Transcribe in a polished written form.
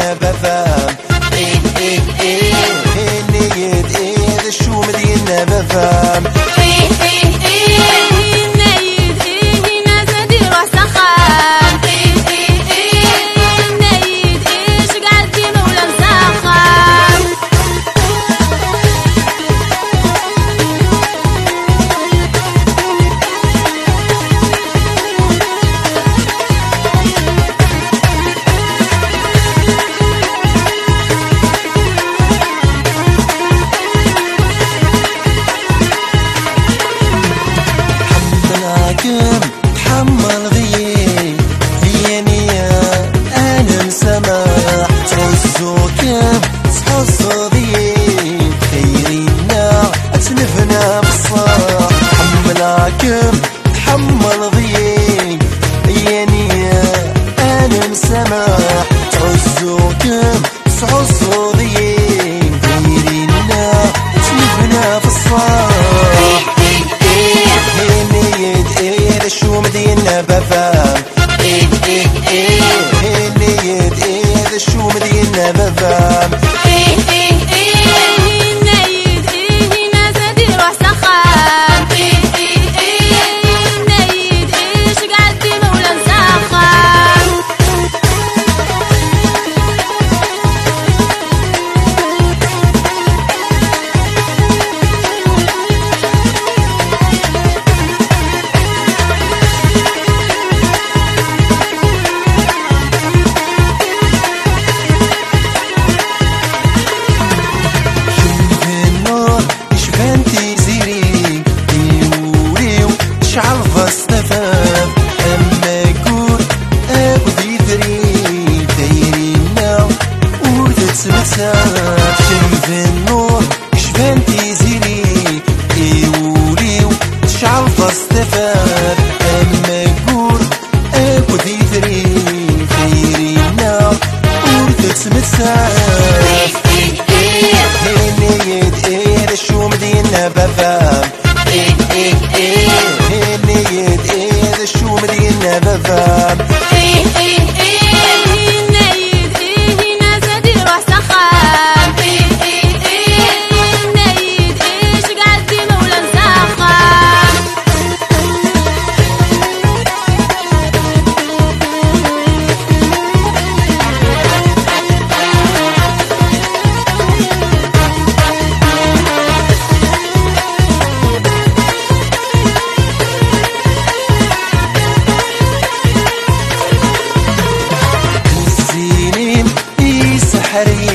ديالنا بفهم النيد الشوم ديالنا بفهم تحمل غيي هي نية أنا مسامح تعزوكم تحصو ضيي خيرينا أتلفنا بالصح حملاكم تحمل غيي هي نية أنا مسامح تعزوكم تحصو ضيي خيرينا أتلفنا بالصح الشوم ديالنا بفهم النيد الشوم ديالنا بفهم شمس النور شبان تيزيري يوليو تشعل فاستفاد اما يقول اكو ديثري خيرينا ورثت متساف النيد الشوم ديالنا بفهم النيد الشوم ديالنا بفهم حريم